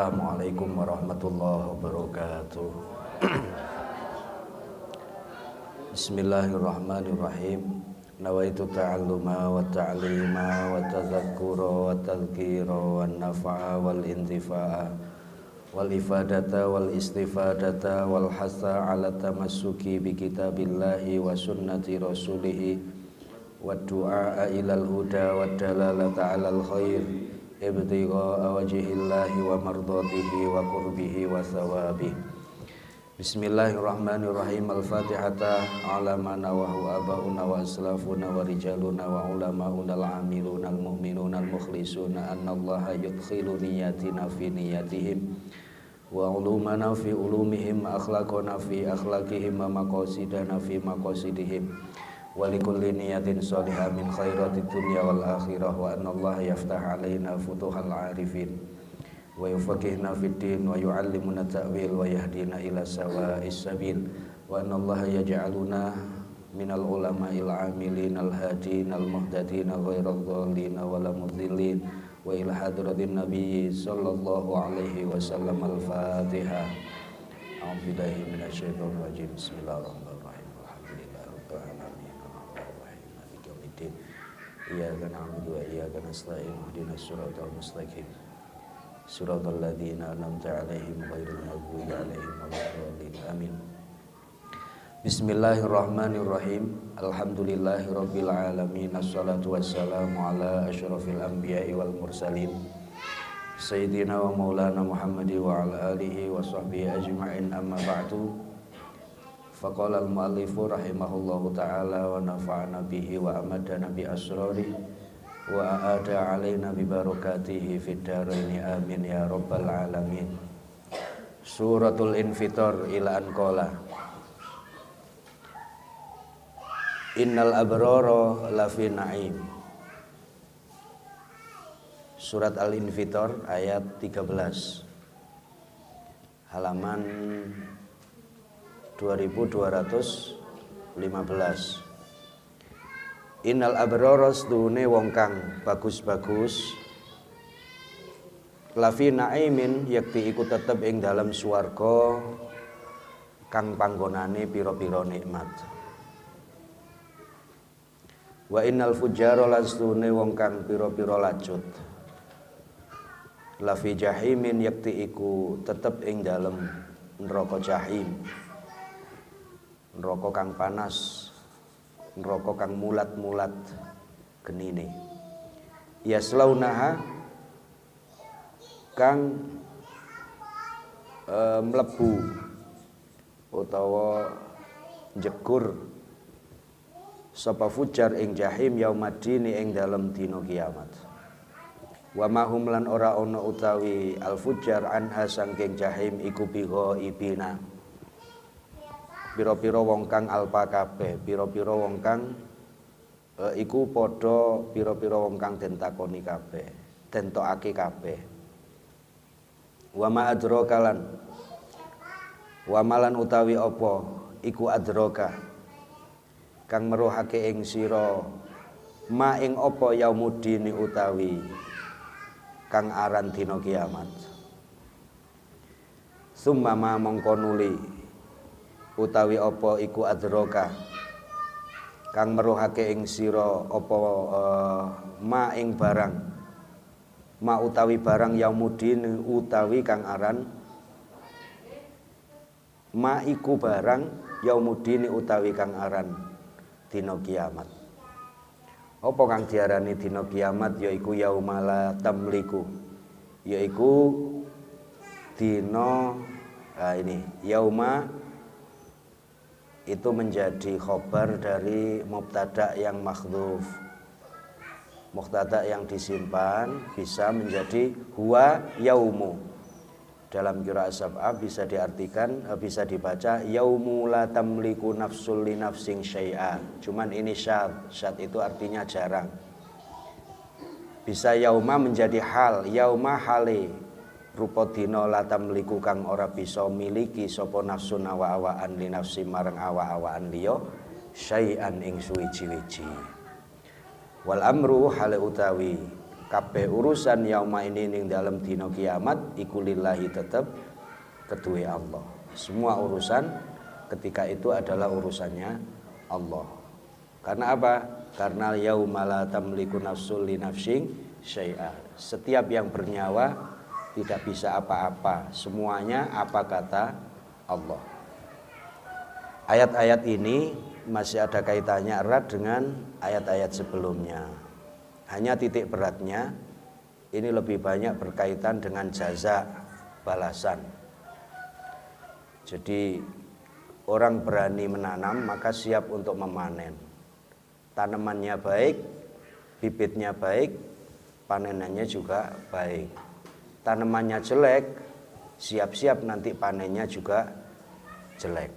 Assalamualaikum warahmatullahi wabarakatuh. Bismillahirrahmanirrahim. Nawaitu ta'alluma wa ta'lima wa tadhakkura wa tadhkira wa nafa'a wal intifa'a wal ifadata wal istifadata wal hasa ala tamassuki bi kitabillahi wa sunnati rasulihi wa du'a ilal huda wa dalalata alal khair ibtigha'a wajhillahi wa mardatihi wa qurbihi wa thawabihi. Bismillahirrahmanirrahim. Al-Fatihata ala ma nawahu abauna wa aslafuna wa rijaluna wa ulamauna al-amiluna al-mu'minuna al-mukhlisuna annallaha yudkhilu niyatina fi niyatihim wa ulumana fi ulumihim, akhlaqana fi akhlaqihim, wa maqasidana fi maqasidihim, wa likulli niyatin salihah min khairatid dunya wal akhirah, wa annallaha yaftah alaina futuhal arifin wa yufaqihna fid din wa yu'allimuna ta'wil wa yahdina ila sawa'is sabil, wa annallaha yaj'aluna minal ulama'il 'amilin al-hadin al-muhtadin ghairal dhalin wa la mudhillin wa ila hadratin nabiy sallallahu alaihi wasallam. Al-Fatihah. A'udzu billahi minasyaitonir rajim. Bismillahirrahmanirrahim. Alhamdulillahirabbil alamin. Arrahmanirrahim. Maliki yaumiddin. Iyyaka na'budu wa iyyaka nasta'in. Ihdinas siratal mustaqim. Suratul ladzina an'amta 'alaihim ghairil maghdubi 'alaihim waladdallin. Amin. Bismillahirrahmanirrahim. Alhamdulillahirabbil alamin. Assalatu wassalamu ala asyrafil anbiya'i wal mursalin sayyidina wa maulana Muhammadi wa ala alihi wa sahbihi ajma'in. Amma ba'du. Faqala al-muallifu rahimahullahu ta'ala wa nafa'ana bihi wa amadana bi asrarihi wa a'ada alaina bi barakatihi fid dharaini amin ya rabbal alamin. Suratul Infitar ila anqala. Innal abrara lafi na'im. Surat Al-Infitar ayat 13, halaman 2215. Innal abrara stune wong kang bagus-bagus lafi naimin yakti iku tetep ing dalam swarga kang panggonane pira-pira nikmat. Wa innal fujjara lan stune wong kang pira-pira lacut lafi jahimin yakti iku tetep ing dalam neraka jahim, neraka kang panas, neraka kang mulat-mulat genine. Yaslaunaha kang mlebu utawa jegur sapa fujar ing jahim yaumaddini ing dalem dina kiamat. Wa mahum lan ora ana utawi al fujar anha sangking jahim iku biha ibina. Pira-pira wong kang alpa kabeh, pira-pira wong kang iku padha pira-pira wong kang den takoni kabeh, den tokake kabeh. Wa ma adraka lan wa malan utawi apa iku adraka kang meruhake ing sira ma ing apa yaumuddin utawi kang aran dina kiamat. Summa ma mongko nuli utawi apa iku adraka kang meruhake ing sira apa ma ing barang ma utawi barang yaumuddin utawi kang aran ma iku barang yaumuddin utawi kang aran dina kiamat. Apa kang diarani dina kiamat yaiku yaumala tamliku, yaiku dina ini yauma itu menjadi khobar dari mubtada yang makhdhuf. Mubtada yang disimpan bisa menjadi huwa yaumu. Dalam qiraat sab'ah bisa diartikan, bisa dibaca yaumu la tamliku nafsul li nafsin syai'a. Cuman ini syad. Syad itu artinya jarang. Bisa yauma menjadi hal, yauma hale. Rupa dina la tamliku kang ora bisa miliki sapa nafsun awa-awaan li nafsi marang awa-awaan liya syai'an ing suwiji-wiji. Wal amru hale utawi kabeh urusan yauma ini ning dalam dina kiamat iku lillahi tetep kedue Allah. Semua urusan ketika itu adalah urusannya Allah. Karena apa? Karena yauma la tamliku nafsul li nafsin syai'a. Setiap yang bernyawa tidak bisa apa-apa, semuanya apa kata Allah. Ayat-ayat ini masih ada kaitannya erat dengan ayat-ayat sebelumnya. Hanya titik beratnya ini lebih banyak berkaitan dengan jaza, balasan. Jadi orang berani menanam maka siap untuk memanen. Tanamannya baik, bibitnya baik, panenannya juga baik. Tanamannya jelek, siap-siap nanti panennya juga jelek.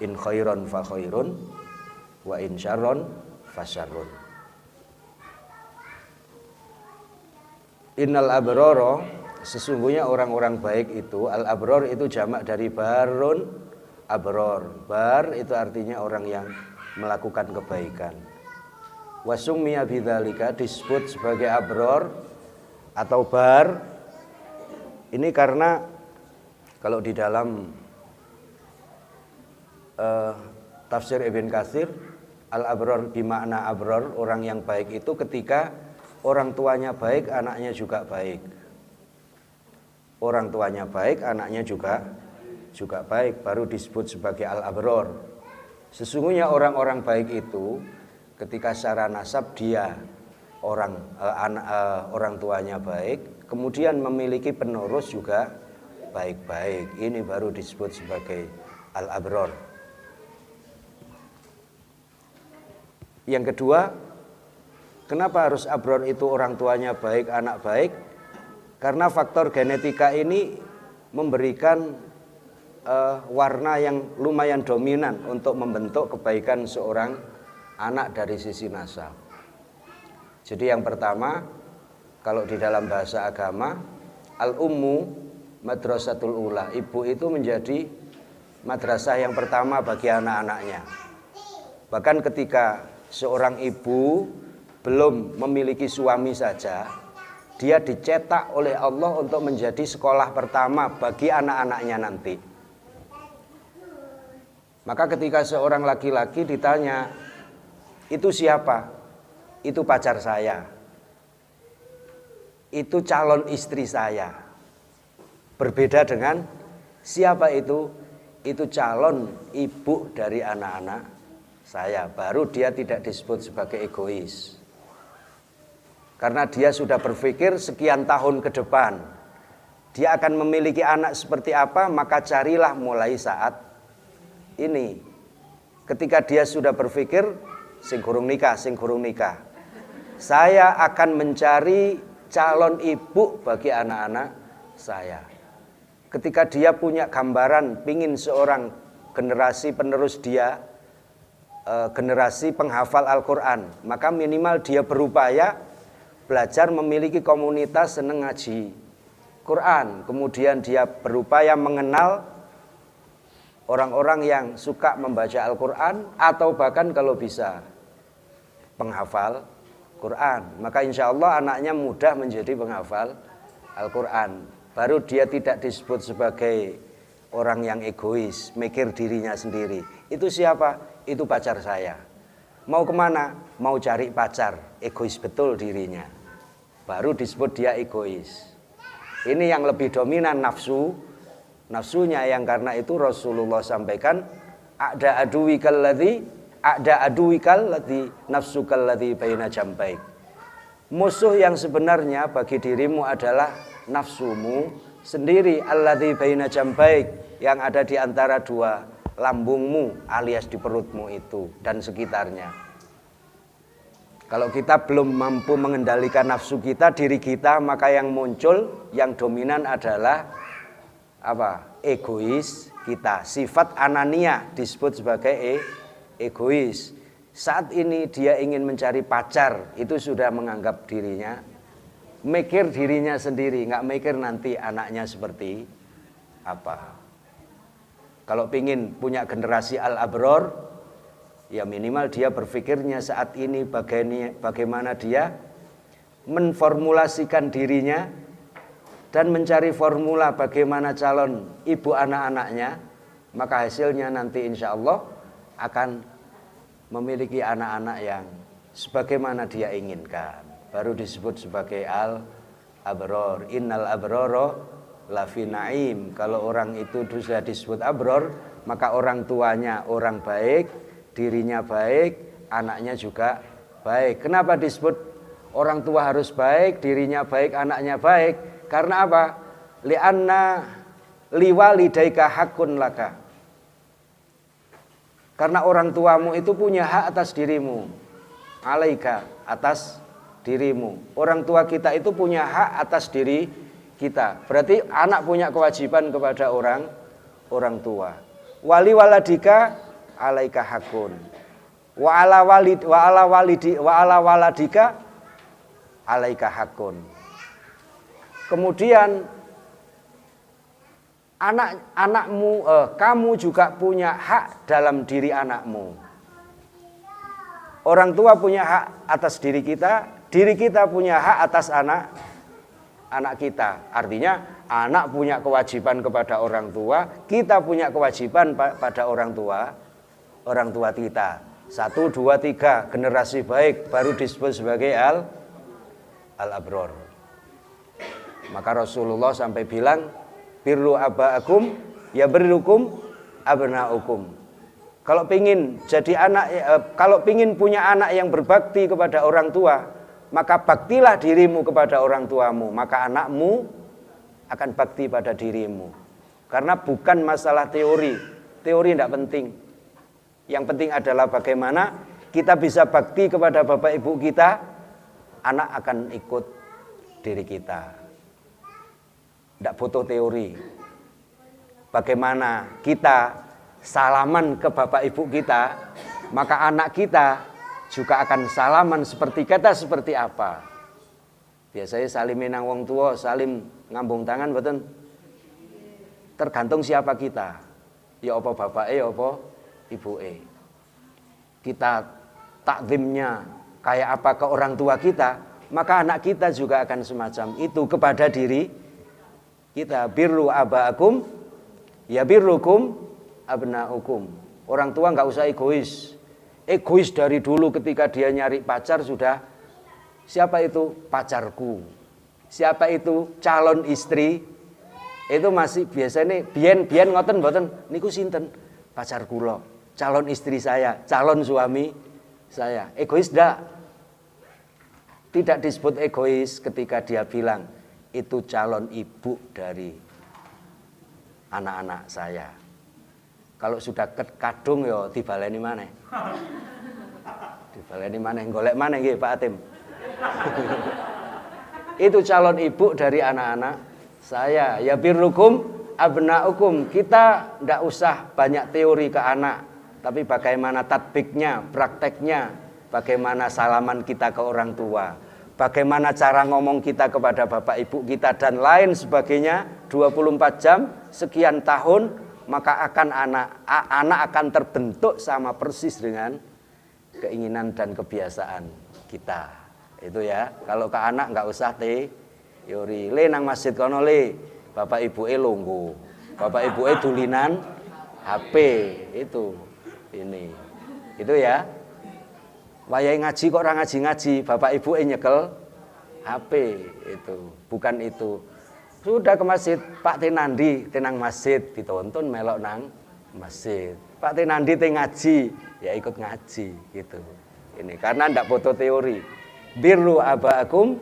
In khairon fa khairun wa in syarron fa syarrun. Innal abroro, sesungguhnya orang-orang baik itu, al abror itu jamak dari barun abror. Bar itu artinya orang yang melakukan kebaikan. Wasummiya bidzalika, disebut sebagai abror atau bar ini karena kalau di dalam tafsir Ibn Katsir, al abror bimakna abror, orang yang baik itu ketika orang tuanya baik, anaknya juga baik. Orang tuanya baik, anaknya juga baik, baru disebut sebagai al-abror. Sesungguhnya orang-orang baik itu ketika secara nasab dia orang tuanya baik, kemudian memiliki penerus juga baik-baik. Ini baru disebut sebagai al-abror. Yang kedua, kenapa harus abror itu orang tuanya baik, anak baik? Karena faktor genetika ini memberikan warna yang lumayan dominan untuk membentuk kebaikan seorang anak dari sisi nasab. Jadi yang pertama, kalau di dalam bahasa agama, al-ummu madrasatul ula. Ibu itu menjadi madrasah yang pertama bagi anak-anaknya. Bahkan ketika seorang ibu belum memiliki suami saja, dia dicetak oleh Allah untuk menjadi sekolah pertama bagi anak-anaknya nanti. Maka ketika seorang laki-laki ditanya, itu siapa? Itu pacar saya. Itu calon istri saya. Berbeda dengan siapa itu? Itu calon ibu dari anak-anak saya. Baru dia tidak disebut sebagai egois. Karena dia sudah berpikir sekian tahun ke depan dia akan memiliki anak seperti apa, maka carilah mulai saat ini. Ketika dia sudah berpikir sing gurung nikah, saya akan mencari calon ibu bagi anak-anak saya. Ketika dia punya gambaran pingin seorang generasi penerus dia, generasi penghafal Al-Quran, maka minimal dia berupaya belajar memiliki komunitas seneng ngaji Quran. Kemudian dia berupaya mengenal orang-orang yang suka membaca Al-Quran, atau bahkan kalau bisa penghafal Quran. Maka insya Allah anaknya mudah menjadi penghafal Al-Quran. Baru dia tidak disebut sebagai orang yang egois, mikir dirinya sendiri. Itu siapa? Itu pacar saya. Mau kemana? Mau cari pacar. Egois betul dirinya. Baru disebut dia egois. Ini yang lebih dominan nafsunya, yang karena itu Rasulullah sampaikan, ada aduwikal ladzi nafsukal ladzi baina jambaik. Musuh yang sebenarnya bagi dirimu adalah nafsumu sendiri, alladzi baina jambaik, yang ada di antara dua lambungmu alias di perutmu itu dan sekitarnya. Kalau kita belum mampu mengendalikan nafsu kita, diri kita, maka yang muncul, yang dominan adalah apa? Egois kita. Sifat anania disebut sebagai egois. Saat ini dia ingin mencari pacar, itu sudah menganggap dirinya, mikir dirinya sendiri, nggak mikir nanti anaknya seperti apa. Kalau ingin punya generasi al-abror, ya minimal dia berpikirnya saat ini bagaimana dia menformulasikan dirinya dan mencari formula bagaimana calon ibu anak-anaknya, maka hasilnya nanti insya Allah akan memiliki anak-anak yang sebagaimana dia inginkan. Baru disebut sebagai al-abror. Innal abroro lafi naim. Kalau orang itu sudah disebut abror, maka orang tuanya orang baik, dirinya baik, anaknya juga baik. Kenapa disebut orang tua harus baik, dirinya baik, anaknya baik? Karena apa? Li'anna liwalidaika hakun laka. Karena orang tuamu itu punya hak atas dirimu. Alaika, atas dirimu. Orang tua kita itu punya hak atas diri kita. Berarti anak punya kewajiban kepada orang tua. Wali waladika alaika hakun. Wa ala waladika alaika hakun. Kemudian kamu juga punya hak dalam diri anakmu. Orang tua punya hak atas diri kita punya hak atas anak kita. Artinya anak punya kewajiban kepada orang tua, kita punya kewajiban pada orang tua kita. 1, 2, 3 generasi baik baru disebut sebagai al-abror. Maka Rasulullah sampai bilang, birru aba'akum ya birrukum abna'ukum. Kalau pingin punya anak yang berbakti kepada orang tua, maka baktilah dirimu kepada orang tuamu, maka anakmu akan bakti pada dirimu. Karena bukan masalah teori tidak penting. Yang penting adalah bagaimana kita bisa bakti kepada bapak ibu kita, anak akan ikut diri kita. Tidak butuh teori. Bagaimana kita salaman ke bapak ibu kita, maka anak kita juga akan salaman seperti kita seperti apa. Biasanya salim nang wong tua, salim ngambung tangan, betul. Tergantung siapa kita. Ya apa bapak ya apa ibu kita takzimnya kayak apa ke orang tua kita, maka anak kita juga akan semacam itu kepada diri kita. Birru aba'akum ya birrukum abna'ukum. Orang tua nggak usah egois dari dulu. Ketika dia nyari pacar sudah, siapa itu pacarku, siapa itu calon istri, itu masih biasanya biyen ngoten mboten niku sinten pacarku lo, calon istri saya, calon suami saya. Egois tidak disebut egois ketika dia bilang itu calon ibu dari anak-anak saya. Kalau sudah kadung yo dibaleni maneh. Dibaleni maneh, golek maneh nggih Pak Atim. Itu calon ibu dari anak-anak saya. Ya birrukum abna'ukum. Kita ndak usah banyak teori ke anak, tapi bagaimana tatbiknya, prakteknya, bagaimana salaman kita ke orang tua, bagaimana cara ngomong kita kepada bapak ibu kita dan lain sebagainya 24 jam sekian tahun, maka anak akan terbentuk sama persis dengan keinginan dan kebiasaan kita. Itu ya. Kalau ke anak nggak usah teori. Le nang masjid kono le, bapak ibu longgo, bapak ibu dulinan HP itu ini. Itu ya. Wayahe ngaji kok ora ngaji-ngaji, bapak ibu nyekel HP itu. Bukan itu. Sudah ke masjid, Pak Tenandi tenang masjid, ditonton melok nang masjid. Pak Tenandi te ngaji, ya ikut ngaji gitu. Ini karena ndak butuh teori. Birru aba'akum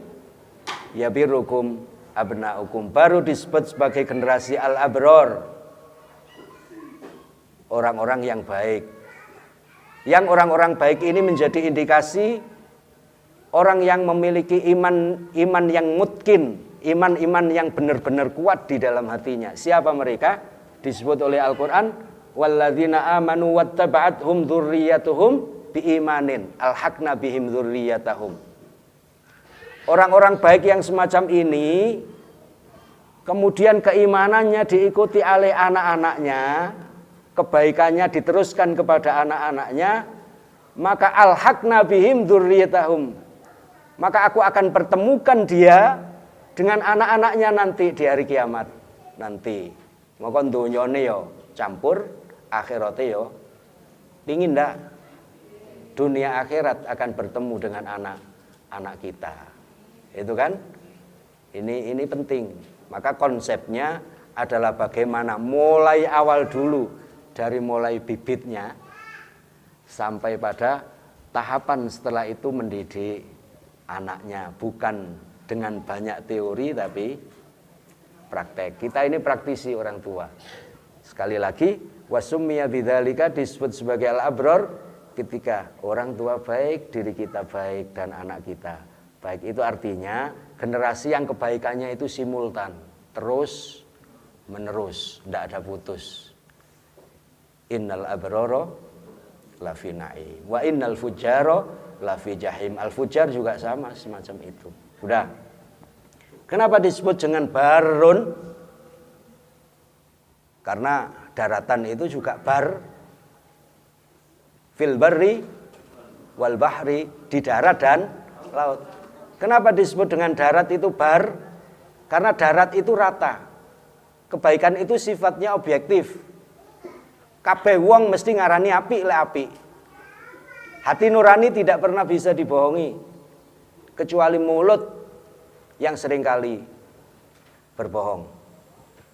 ya birrukum abna'ukum. Baru disebut sebagai generasi al-abror. Orang-orang yang baik. Yang orang-orang baik ini menjadi indikasi orang yang memiliki iman yang mutkin, iman yang benar-benar kuat di dalam hatinya. Siapa mereka? Disebut oleh Al-Qur'an, walladzina amanu wattaba'athum dzurriyyatuhum biimanin alhaqna bihim dzurriyyatahum. Orang-orang baik yang semacam ini kemudian keimanannya diikuti oleh anak-anaknya, kebaikannya diteruskan kepada anak-anaknya, maka alhaqna bihim dzurriyyatahum, maka aku akan pertemukan dia dengan anak-anaknya nanti di hari kiamat nanti. Maka dunyane yo campur, akhirate yo pingin ndak dunia akhirat akan bertemu dengan anak-anak kita. Itu kan? Ini penting. Maka konsepnya adalah bagaimana mulai awal dulu, dari mulai bibitnya sampai pada tahapan setelah itu mendidik anaknya, bukan dengan banyak teori tapi praktek. Kita ini praktisi orang tua. Sekali lagi, wasummiya bidzalika disebut sebagai al-abror ketika orang tua baik, diri kita baik dan anak kita baik. Itu artinya generasi yang kebaikannya itu simultan, terus menerus, tidak ada putus. Innal abroro lafi na'im wa innal fujjaro lafi jahim. Al-fujjar juga sama semacam itu. Sudah. Kenapa disebut dengan barun? Karena daratan itu juga bar, fil barri wal bahri, di darat dan laut. Kenapa disebut dengan darat itu bar? Karena darat itu rata. Kebaikan itu sifatnya objektif. Kabeh wong mesti ngarani apik lek apik. Hati nurani tidak pernah bisa dibohongi, kecuali mulut yang seringkali berbohong.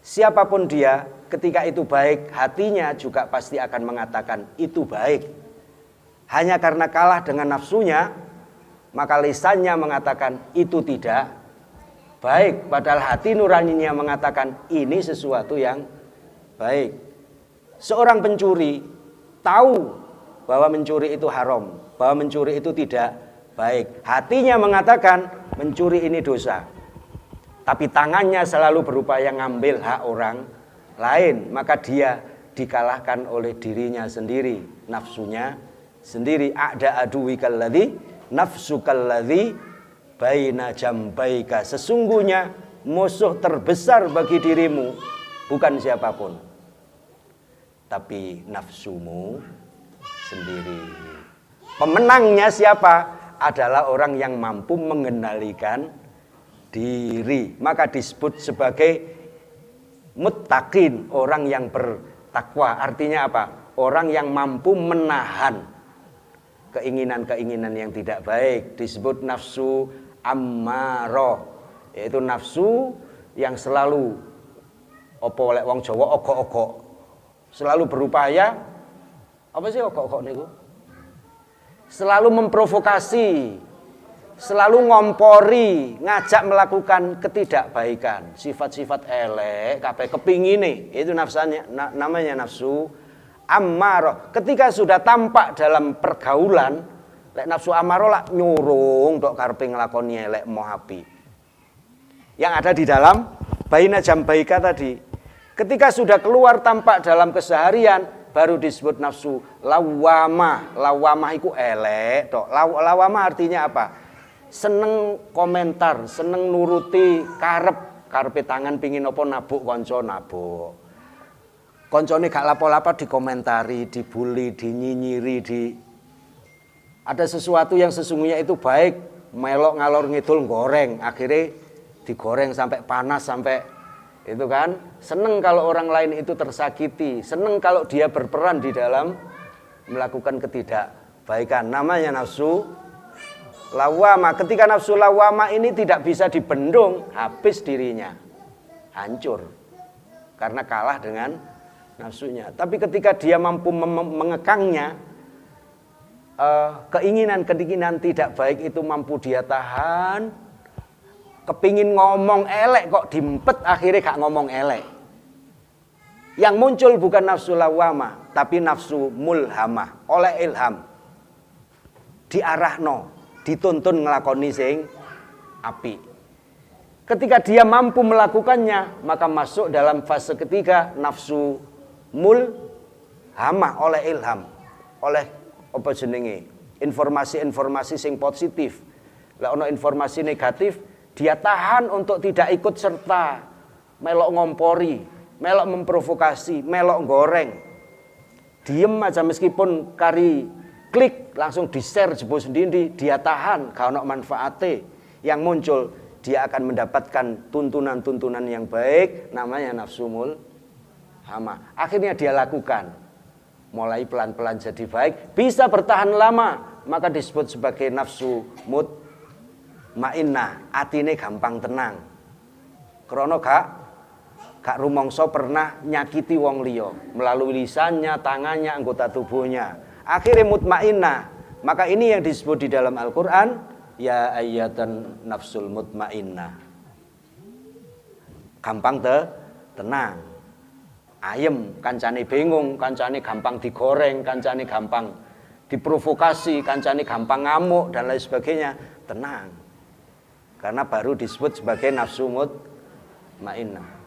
Siapapun dia, ketika itu baik, hatinya juga pasti akan mengatakan itu baik. Hanya karena kalah dengan nafsunya, maka lisannya mengatakan itu tidak baik. Padahal hati nuraninya mengatakan ini sesuatu yang baik. Seorang pencuri tahu bahwa mencuri itu haram, bahwa mencuri itu tidak baik. Hatinya mengatakan mencuri ini dosa. Tapi tangannya selalu berupaya ngambil hak orang lain. Maka dia dikalahkan oleh dirinya sendiri, nafsunya sendiri. A'da aduwikal ladzi nafsukal ladzi baina jambaika. Sesungguhnya musuh terbesar bagi dirimu bukan siapapun, tapi nafsumu sendiri. Pemenangnya siapa? Adalah orang yang mampu mengendalikan diri. Maka disebut sebagai muttaqin, orang yang bertakwa. Artinya apa? Orang yang mampu menahan keinginan-keinginan yang tidak baik. Disebut nafsu ammaroh, yaitu nafsu yang selalu apa oleh wong Jawa ogok-ogok, selalu berupaya apa sih ogok-ogok niku? Selalu memprovokasi, selalu ngompori, ngajak melakukan ketidakbaikan, sifat-sifat elek, kabeh kepingine, itu nafsanya, namanya nafsu ammaroh. Ketika sudah tampak dalam pergaulan, lek nafsu ammaroh lah nyurung dok karepe nglakoni elek moh api. Yang ada di dalam baina jambaika tadi. Ketika sudah keluar tampak dalam keseharian, baru disebut nafsu lawamah. Lawamah itu elek tok. Lawamah artinya apa? Seneng komentar, seneng nuruti karepe tangan pingin apa nabuk kanca nabuk. Koncone gak lapo-lapo dikomentari, dibully, dinyinyiri, ada sesuatu yang sesungguhnya itu baik, melok ngalor ngidul goreng, akhirnya digoreng sampai panas sampai itu kan. Seneng kalau orang lain itu tersakiti, seneng kalau dia berperan di dalam melakukan ketidakbaikan. Namanya nafsu lawama. Ketika nafsu lawama ini tidak bisa dibendung, habis dirinya, hancur karena kalah dengan nafsunya. Tapi ketika dia mampu mengekangnya, keinginan-keinginan tidak baik itu mampu dia tahan. Kepingin ngomong elek kok dimpet, akhirnya gak ngomong elek. Yang muncul bukan nafsu lawamah, tapi nafsu mulhamah, oleh ilham. Diarahno, dituntun ngelakoni sing api. Ketika dia mampu melakukannya, maka masuk dalam fase ketiga, nafsu mulhamah, oleh ilham, oleh apa jenenge, informasi-informasi sing positif. Lah ono informasi negatif, dia tahan untuk tidak ikut serta, melok ngompori, melok memprovokasi, melok goreng. Diem aja meskipun kari klik, langsung di-share jebul sendiri, dia tahan, gak ono manfaate. Yang muncul dia akan mendapatkan tuntunan-tuntunan yang baik, namanya nafsu mulhamah. Akhirnya dia lakukan. Mulai pelan-pelan jadi baik, bisa bertahan lama, maka disebut sebagai nafsu mutmainnah, atine gampang tenang. Krana gak rumangsa pernah nyakiti wong liya melalui lisannya, tangannya, anggota tubuhnya. Akhirnya mutmainnah. Maka ini yang disebut di dalam Al-Qur'an, ya ayyatan nafsul mutmainnah. Gampang tenang. Ayem, kancane bingung, kancane gampang digoreng, kancane gampang diprovokasi, kancane gampang ngamuk dan lain sebagainya. Tenang. Karena baru disebut sebagai nafsu mutmainnah.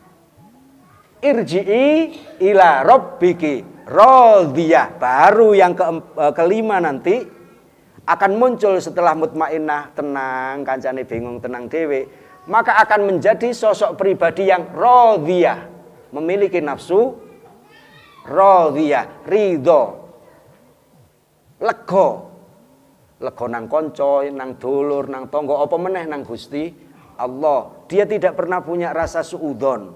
Irji'i ila rabbiki radiyah. Baru yang kelima nanti akan muncul setelah mutmainnah, tenang, kancane bingung, tenang dewe, maka akan menjadi sosok pribadi yang radiyah, memiliki nafsu radiyah, ridho, lega nang konco, nang dulur, nang tonggo, apa meneh nang Gusti Allah. Dia tidak pernah punya rasa suudzon,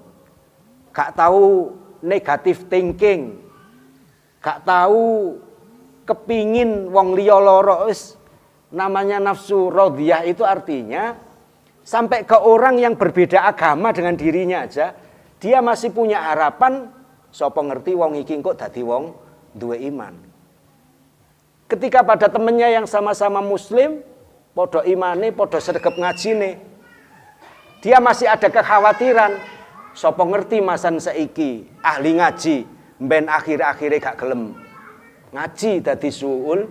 gak tahu negative thinking, gak tahu kepingin wong liya lara. Namanya nafsu radiyah itu artinya sampai ke orang yang berbeda agama dengan dirinya aja, dia masih punya harapan, sapa ngerti wong iki kok dadi wong duwe iman. Ketika pada temennya yang sama-sama muslim, podo imane, podo sregep ngajine, dia masih ada kekhawatiran, sapa ngerti masan saiki ahli ngaji, mben akhir-akhire gak gelem ngaji dadi suul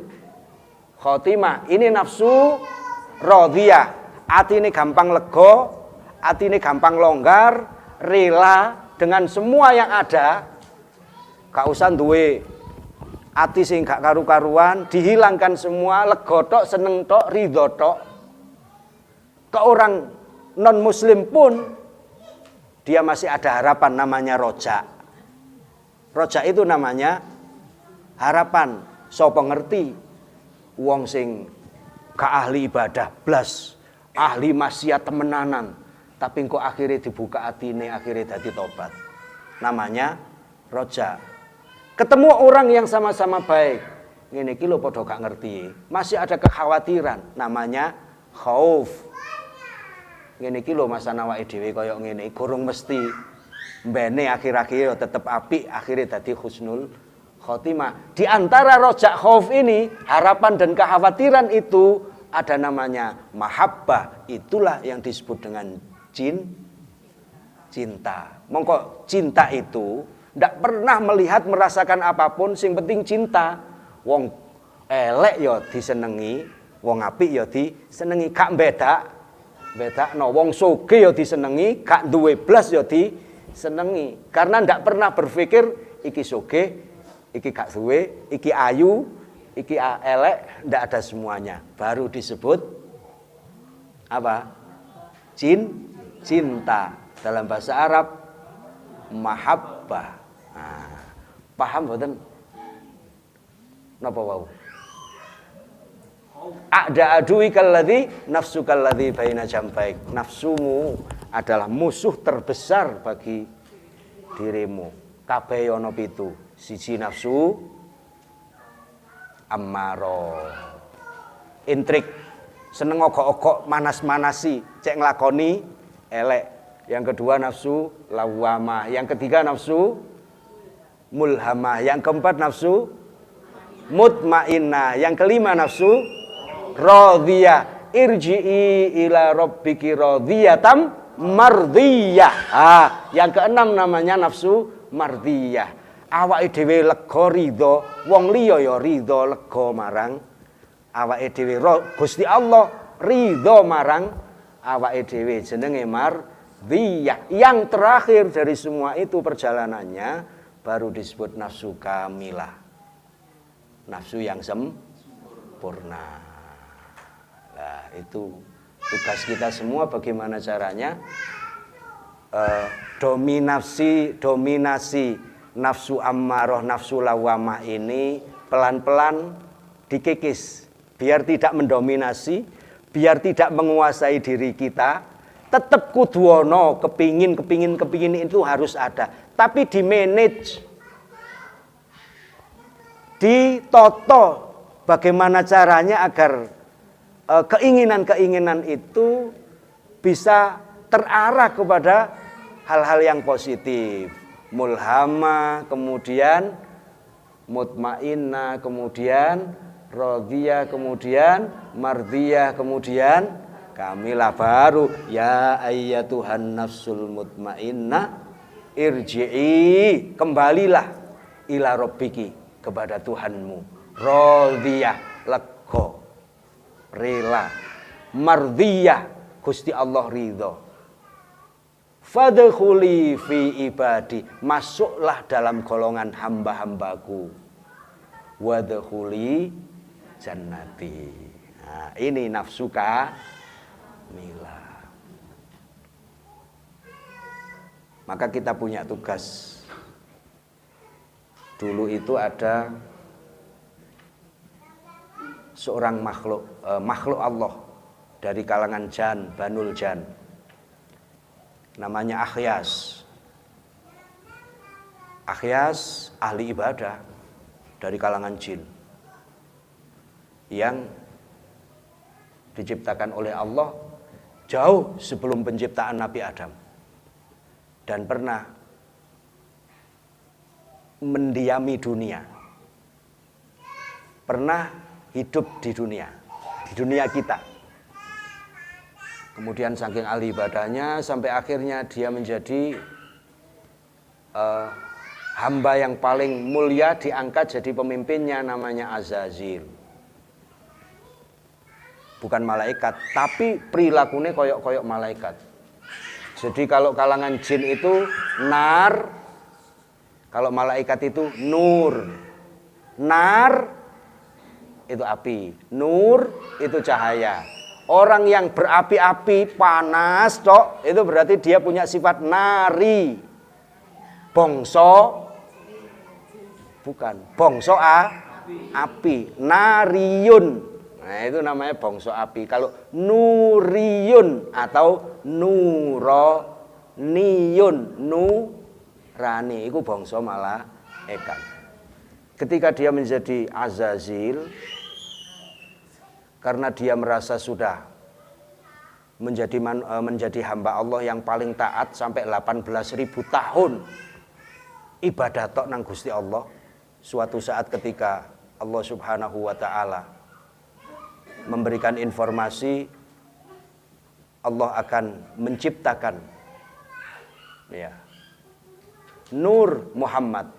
khotimah. Ini nafsu radiyah, atine gampang lega, atine gampang longgar, rela dengan semua yang ada, gak usah duwe ati sing gak karu-karuan, dihilangkan semua, lega tok, seneng tok, ridho tok. Ke orang non muslim pun dia masih ada harapan, namanya roja. Roja itu namanya harapan. Sapa ngerti wong sing gak ahli ibadah blas, ahli maksiat temenanan, tapi kok akhirnya dibuka atine, akhirnya dadi tobat. Namanya roja. Ketemu orang yang sama-sama baik, ngene iki lho padha gak ngerti, masih ada kekhawatiran, namanya khauf. Ngene iki lho masane awake dhewe kaya ngene, gorong mesti mbene akhir-akhir tetep apik, akhirnya dadi husnul khotimah. Di antara rojak khauf ini, harapan dan kekhawatiran itu ada namanya mahabbah. Itulah yang disebut dengan cinta. Mongko cinta itu ndak pernah melihat merasakan apapun, sing penting cinta. Wong elek ya disenengi, wong apik ya disenengi, gak bedakno. Wong sugih ya disenengi, gak duwe blas ya disenengi. Karena ndak pernah berpikir iki sugih, iki gak duwe, iki ayu, iki elek, ndak ada semuanya. Baru disebut apa? Cinta. Dalam bahasa Arab mahabbah. Nah, paham mboten? Napa wau? A'da adui kalladzi nafsu kalladzi baina jambaik. Nafsumu adalah musuh terbesar bagi dirimu. Kabeh ana 7. Siji nafsu ammarah. Intrik, seneng ogok-ogok, manas-manasi, cek nglakoni elek. Yang kedua nafsu lawamah, yang ketiga nafsu mulhamah, yang keempat nafsu mutmainnah, yang kelima nafsu radiyah. Irji'i ila rabbiki radiyatam mardiyah. Yang keenam namanya nafsu mardiyah. Awake dhewe lega ridho, wong liya ya ridho lega marang awake dhewe. Gusti Allah ridho marang awake dhewe, jenenge mardiyah. Yang terakhir dari semua itu perjalanannya baru disebut nafsu kamilah, nafsu yang sempurna. Nah, itu tugas kita semua, bagaimana caranya dominasi nafsu ammarah, nafsu lawamah ini pelan-pelan dikikis, biar tidak mendominasi, biar tidak menguasai diri kita. Tetap kudu ono, kepingin itu harus ada, tapi di manage, ditoto bagaimana caranya agar keinginan-keinginan itu bisa terarah kepada hal-hal yang positif. Mulhamah, kemudian mutmainnah, kemudian radhiyah, kemudian mardhiyah, kemudian kamilah, baru ya ayyatuhan nafsul mutmainnah irji'i, kembalilah ila rabbiki, kepada Tuhanmu, radhiyah, lega, rela, mardhiyah, Gusti Allah ridho. Fadkhuli fi ibadi, masuklah dalam golongan hamba-hambaku. Wadkhuli jannati. Nah, ini nafsuka mila. Maka kita punya tugas. Dulu itu ada seorang makhluk Allah dari kalangan Jan, Banul Jan, namanya Akhyas. Akhyas ahli ibadah dari kalangan jin yang diciptakan oleh Allah jauh sebelum penciptaan Nabi Adam, dan pernah mendiami dunia, pernah hidup di dunia kita. Kemudian saking ahli ibadahnya sampai akhirnya dia menjadi hamba yang paling mulia, diangkat jadi pemimpinnya, namanya Azazil. Bukan malaikat, tapi perilakunya koyok-koyok malaikat. Jadi kalau kalangan jin itu nar, kalau malaikat itu nur. Nar itu api, nur itu cahaya. Orang yang berapi-api, panas tok, itu berarti dia punya sifat nari. Bongso bukan, bongso api, nariyun. Nah, itu namanya bongso api. Kalau nuriyun atau nuroniyun, nurani, itu bongso malaikat. Ketika dia menjadi Azazil, karena dia merasa sudah menjadi hamba Allah yang paling taat sampai 18.000 tahun ibadah tok nang Gusti Allah. Suatu saat ketika Allah Subhanahu wa taala memberikan informasi Allah akan menciptakan Nur Muhammad,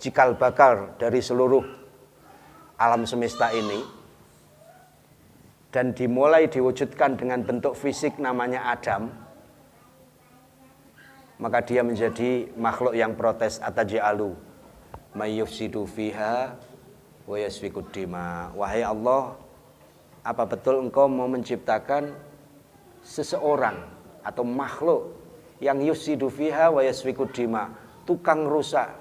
cikal bakal dari seluruh alam semesta ini, dan dimulai diwujudkan dengan bentuk fisik namanya Adam, maka dia menjadi makhluk yang protes, ataj'alu may yufsidu fiha wa yasfikud dima. Wahai Allah, apa betul engkau mau menciptakan seseorang atau makhluk yang yufsidu fiha wa yasfikud dima, tukang rusak,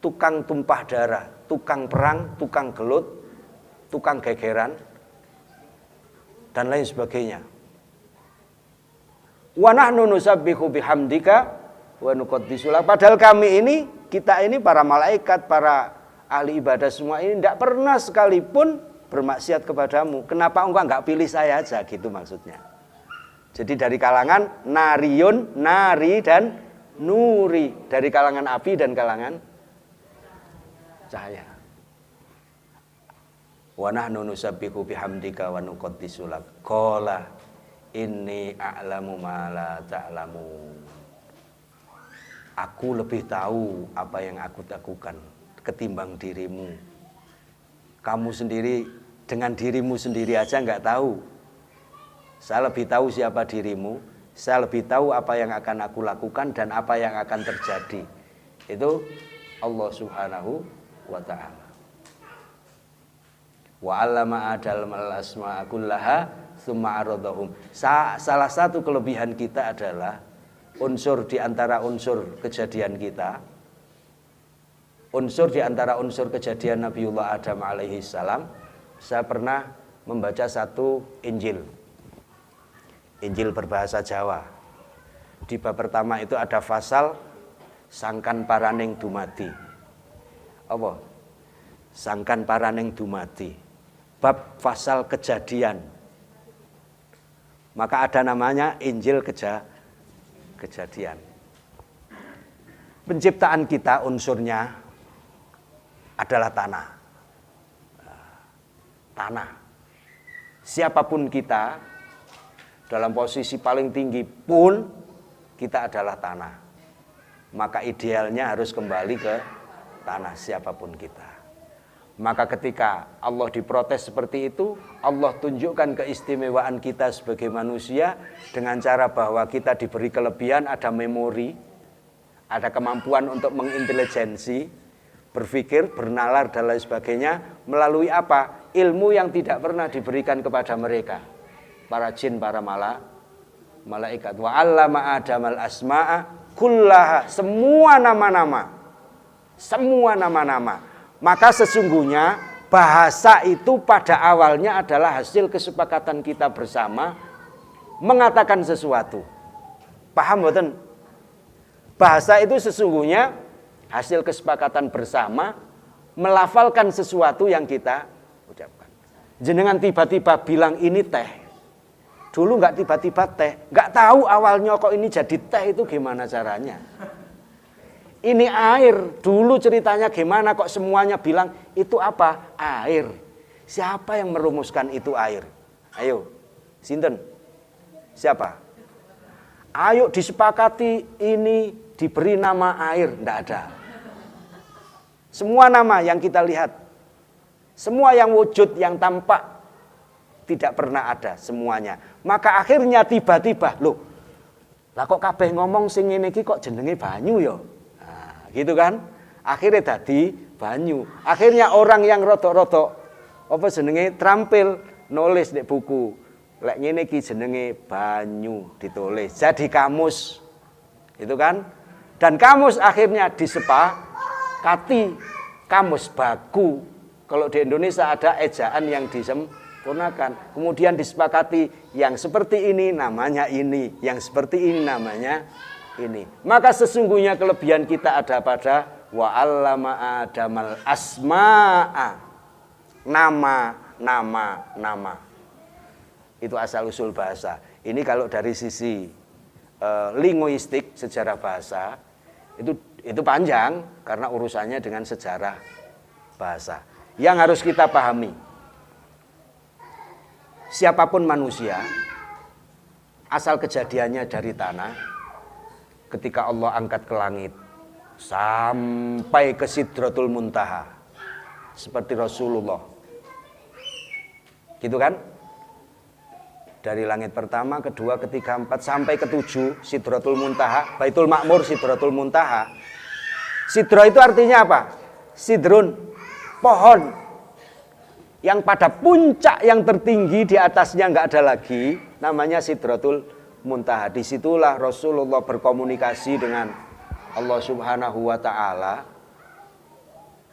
tukang tumpah darah, tukang perang, tukang gelut, tukang gegeran, dan lain sebagainya. Wa nahnu nusabbihu bihamdika wa nuqaddisu lak. Padahal kita ini para malaikat, para ahli ibadah semua ini tidak pernah sekalipun bermaksiat kepadamu. Kenapa engkau enggak pilih saya aja, gitu maksudnya. Jadi dari kalangan nariyun, nari, dan nuri, dari kalangan api dan kalangan cahaya. Wa nahnu nusabbihu bihamdika wa nuqaddisu lak. Qala inni a'lamu ma la ta'lamun. Aku lebih tahu apa yang aku lakukan ketimbang dirimu. Kamu sendiri dengan dirimu sendiri aja enggak tahu. Saya lebih tahu siapa dirimu, saya lebih tahu apa yang akan aku lakukan dan apa yang akan terjadi. Itu Allah Subhanahu wa ta'ala. Wa 'allama Adal al-asma'a kullaha tsumma 'aradahum. Salah satu kelebihan kita adalah unsur di antara unsur kejadian kita, unsur di antara unsur kejadian Nabiullah Adam alaihi salam, saya pernah membaca satu Injil berbahasa Jawa. Di bab pertama itu ada pasal sangkan paraning dumadi. Apa? Sangkan paraning dumadi. Bab pasal kejadian. Maka ada namanya Injil kejadian. Penciptaan kita unsurnya adalah tanah. Tanah. Siapapun kita, dalam posisi paling tinggi pun kita adalah tanah. Maka idealnya harus kembali ke tanah siapapun kita. Maka ketika Allah diprotes seperti itu, Allah tunjukkan keistimewaan kita sebagai manusia dengan cara bahwa kita diberi kelebihan, ada memori, ada kemampuan untuk mengintelijensi, berpikir, bernalar dan lain sebagainya melalui apa? Ilmu yang tidak pernah diberikan kepada mereka. Para jin, para malaikat. Wa 'allama Adamal asma'a kullaha, semua nama-nama. Semua nama-nama. Maka sesungguhnya bahasa itu pada awalnya adalah hasil kesepakatan kita bersama mengatakan sesuatu. Paham boten? Bahasa itu sesungguhnya hasil kesepakatan bersama melafalkan sesuatu yang kita ucapkan. Jenengan tiba-tiba bilang ini teh. Dulu enggak tiba-tiba teh, enggak tahu awalnya kok ini jadi teh itu gimana caranya. Ini air, dulu ceritanya gimana kok semuanya bilang itu apa? Air. Siapa yang merumuskan itu air? Ayo, sinten? Siapa? Ayo disepakati ini diberi nama air, enggak ada. Semua nama yang kita lihat, semua yang wujud, yang tampak, tidak pernah ada semuanya. Maka akhirnya tiba-tiba, loh, lah kok kabeh ngomong sing ngene iki kok jenenge banyu ya? Gitu kan, akhirnya tadi banyu. Akhirnya orang yang rotok-rotok apa jenenge terampil nulis di buku, lek ngene iki jenenge banyu ditulis jadi kamus, itu kan. Dan kamus akhirnya disepakati kamus baku. Kalau di Indonesia ada ejaan yang disempurnakan, kemudian disepakati yang seperti ini namanya ini, yang seperti ini namanya ini. Maka sesungguhnya kelebihan kita ada pada wa 'allama Adamal asma'a, nama. Itu asal usul bahasa. Ini kalau dari sisi linguistik, sejarah bahasa, itu panjang karena urusannya dengan sejarah bahasa. Yang harus kita pahami, siapapun manusia asal kejadiannya dari tanah. Ketika Allah angkat ke langit sampai ke Sidratul Muntaha seperti Rasulullah, gitu kan? Dari langit pertama, kedua, ketiga, empat sampai ketujuh Sidratul Muntaha, Baitul Ma'mur, Sidratul Muntaha. Sidra itu artinya apa? Sidrun, pohon yang pada puncak yang tertinggi, di atasnya nggak ada lagi, namanya Sidratul Muntaha. Disitulah Rasulullah berkomunikasi dengan Allah Subhanahu wa ta'ala.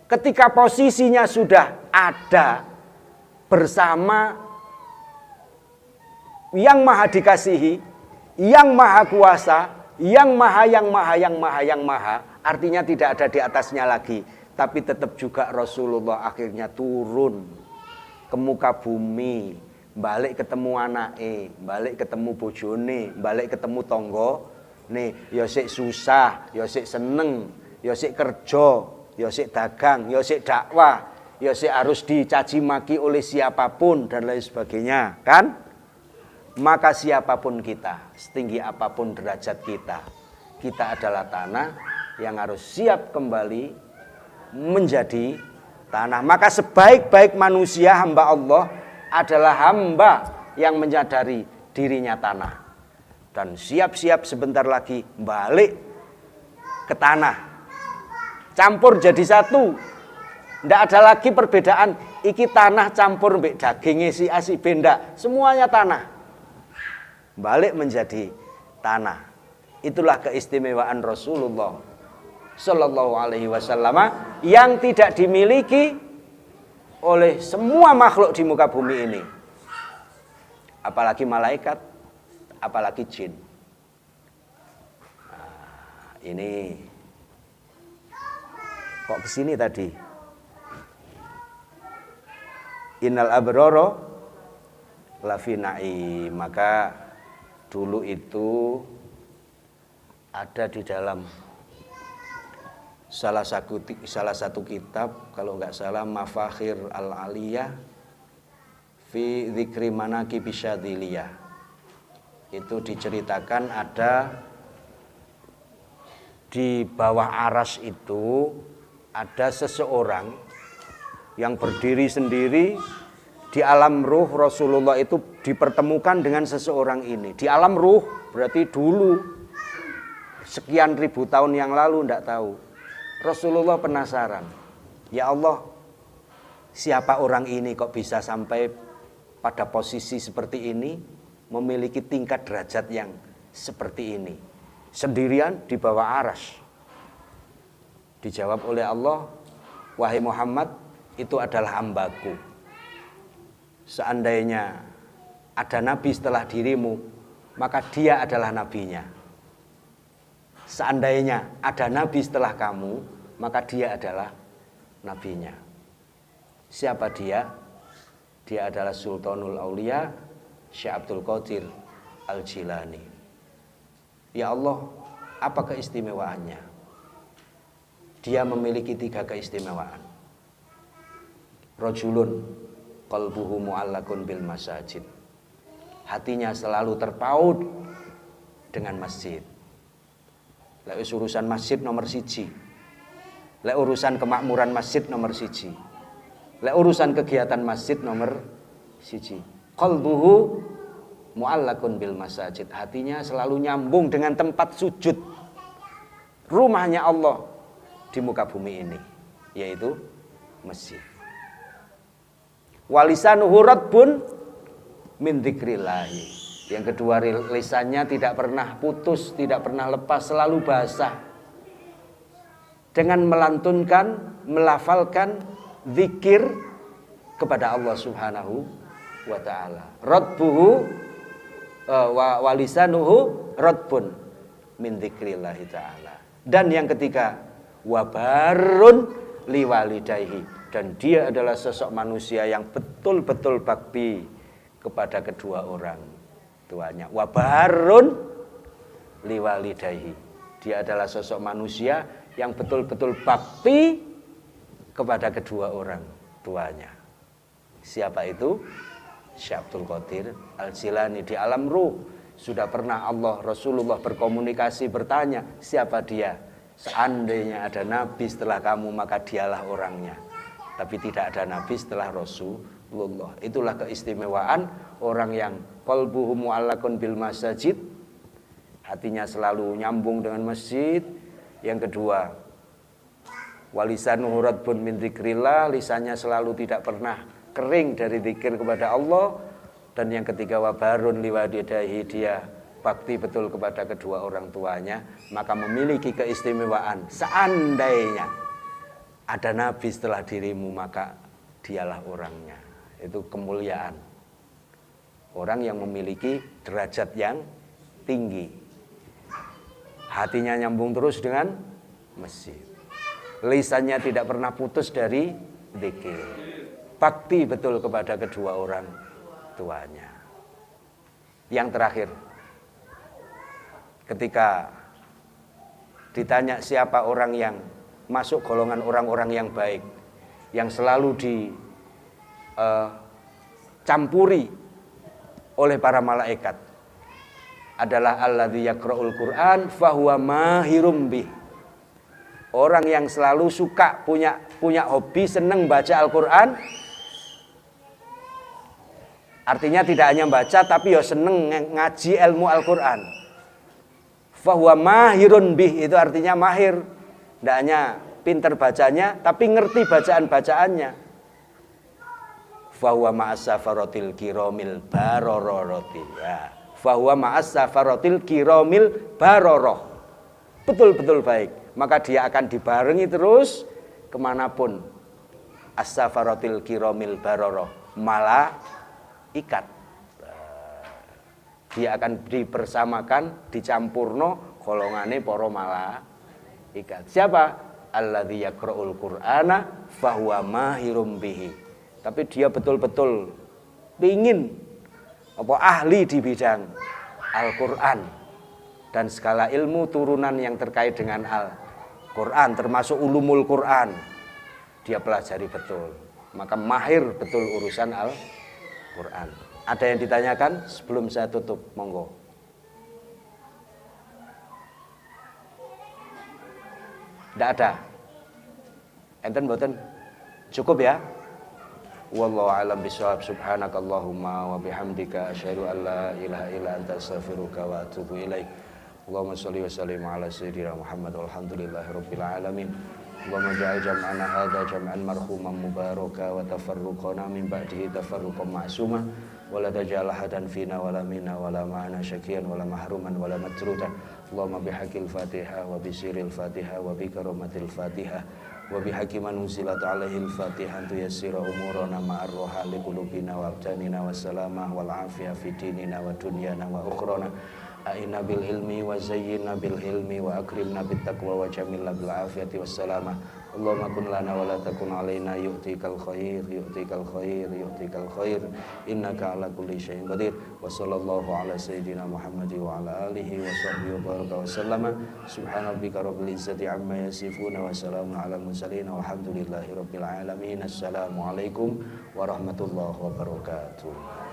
Ketika posisinya sudah ada bersama yang maha dikasihi, yang maha kuasa, yang maha, artinya tidak ada di atasnya lagi. Tapi tetap juga Rasulullah akhirnya turun ke muka bumi, balik ketemu anake, balik ketemu bojone, balik ketemu tonggo. Nih, ya sik susah, ya sik seneng, ya sik kerja, ya sik dagang, ya sik dakwah, ya sik harus dicaci maki oleh siapapun dan lain sebagainya, kan? Maka siapapun kita, setinggi apapun derajat kita, kita adalah tanah yang harus siap kembali menjadi tanah. Maka sebaik-baik manusia hamba Allah adalah hamba yang menyadari dirinya tanah dan siap-siap sebentar lagi balik ke tanah, campur jadi satu. Tidak ada lagi perbedaan iki tanah campur mbek dagingnya si A si B, ndak, semuanya tanah, balik menjadi tanah. Itulah keistimewaan Rasulullah Sallallahu Alaihi Wasallam yang tidak dimiliki oleh semua makhluk di muka bumi ini. Apalagi malaikat, apalagi jin. Nah, ini kok kesini tadi? Innal abroro lafi naim. Maka dulu itu ada di dalam salah satu kitab, kalau nggak salah, Mafakhir al-Aliyah fi dzikri manaqib Syadziliyah. Itu diceritakan ada di bawah aras itu ada seseorang yang berdiri sendiri di alam ruh. Rasulullah itu dipertemukan dengan seseorang ini di alam ruh, berarti dulu sekian ribu tahun yang lalu, tidak tahu. Rasulullah penasaran, ya Allah, siapa orang ini kok bisa sampai pada posisi seperti ini, memiliki tingkat derajat yang seperti ini, sendirian di bawah aras. Dijawab oleh Allah, wahai Muhammad, itu adalah hambaku. Seandainya ada nabi setelah dirimu, maka dia adalah nabinya. Seandainya ada nabi setelah kamu, maka dia adalah nabinya. Siapa dia? Dia adalah Sultanul Aulia Syekh Abdul Qadir Al-Jilani. Ya Allah, apa keistimewaannya? Dia memiliki 3 keistimewaan. Rajulun qalbuhu mu'allakun bil masajid. Hatinya selalu terpaut dengan masjid. Lek urusan masjid nomor 1. Lek urusan kemakmuran masjid nomor 1. Lek urusan kegiatan masjid nomor 1. Qalbuhu mu'allakun bil masajid. Hatinya selalu nyambung dengan tempat sujud, rumahnya Allah di muka bumi ini, yaitu masjid. Walisanuhu radbun min dzikrillahi. Yang kedua, lisannya tidak pernah putus, tidak pernah lepas, selalu basah dengan melantunkan, melafalkan zikir kepada Allah Subhanahu wa taala. Radbuhu walisanuhu radbun min dzikrillahi taala. Dan yang ketiga, wabarun liwalidayhi. Dan dia adalah sosok manusia yang betul-betul bakti kepada kedua orang tuanya. Wabarun liwalidayhi. Dia adalah sosok manusia yang betul-betul bakti kepada kedua orang tuanya. Siapa itu? Syekh Abdul Qadir Al-Jilani. Di alam ruh sudah pernah Allah, Rasulullah berkomunikasi, bertanya, siapa dia? Seandainya ada nabi setelah kamu, maka dialah orangnya. Tapi tidak ada nabi setelah Rasulullah. Itulah keistimewaan orang yang qalbuhu mu'allakun bil masajid, hatinya selalu nyambung dengan masjid. Yang kedua, walisanuhu radbun min dzikrillah, lisannya selalu tidak pernah kering dari zikir kepada Allah. Dan yang ketiga, wabarun liwalidayhi, dia bakti betul kepada kedua orang tuanya, maka memiliki keistimewaan. Seandainya ada nabi setelah dirimu, maka dialah orangnya. Itu kemuliaan orang yang memiliki derajat yang tinggi. Hatinya nyambung terus dengan masjid, lisannya tidak pernah putus dari zikir, bakti betul kepada kedua orang tuanya. Yang terakhir, ketika ditanya siapa orang yang masuk golongan orang-orang yang baik, yang selalu dicampuri oleh para malaikat, adalah alladzi yaqra'ul Qur'an fahuwa mahirum bih. Orang yang selalu suka, punya hobi, senang baca Al-Qur'an. Artinya tidak hanya baca, tapi ya seneng ngaji ilmu Al-Qur'an. Fahuwa mahirun bih, itu artinya mahir. Tidak hanya pinter bacanya, tapi ngerti bacaan-bacaannya. Fahuwa ma'as safaratil kiromil barororoti. Ya. Fahuwa ma'as safaratil kiromil baroroh. Betul-betul baik. Maka dia akan dibarengi terus kemanapun as-safaratil kiramil baroroh malaikat. Dia akan dipersamakan, dicampurno golongane para malaikat. Siapa? Alladzi yaqra'ul Qur'ana fahuwa mahirum bihi. Tapi dia betul-betul ingin ahli di bidang Al-Qur'an dan segala ilmu turunan yang terkait dengan Al-Qur'an, termasuk ulumul Qur'an. Dia pelajari betul. Maka mahir betul urusan Al-Qur'an. Ada yang ditanyakan sebelum saya tutup? Monggo. Tidak ada. Enten boten? Cukup ya? Wallahu a'lam bishawab. Subhanakallahumma wa bihamdika asyhadu an la ilaha illa anta astaghfiruka wa atubu ilaik. Allahumma shalli wa sallim ala sayyidina Muhammad walhamdulillahirabbil alamin. Allahumma ja'al jam'ana hadza jam'an marhuman mubaraka wa tafarruqana min ba'dihi tafarruqan ma'suma wa la taj'al hadan fina wala minna wala ma'ana syakiyan wala mahruman wala matrudan. Allahumma bihaqqil Fatihah wa bisiril Fatihah wa bi karamatil Fatihah wa bihaqqi man unzilat alaihi al-Fatihah tuyassira umurana ma'ar roha li qulubina wa abdanina wassalamah wal afiyah fi dinina wa dunyana wa ukhrana. A'inna bil ilmi wa zayyinna bil hilmi wa akrimna bit taqwa wa jamilna bil afiyati wassalamah. Allahumma kun lana wa la takun alaina yu'tikal khair yu'tikal khair yu'tikal khair innaka ala kulli syai'in qadir. Wa sallallahu ala sayyidina Muhammad wa ala alihi wa sahbihi wa baraka wa sallama. Subhana rabbika rabbil izzati amma yasifuna wa salamun ala mursalin walhamdulillahi rabbil alamin. Assalamualaikum warahmatullahi wabarakatuh.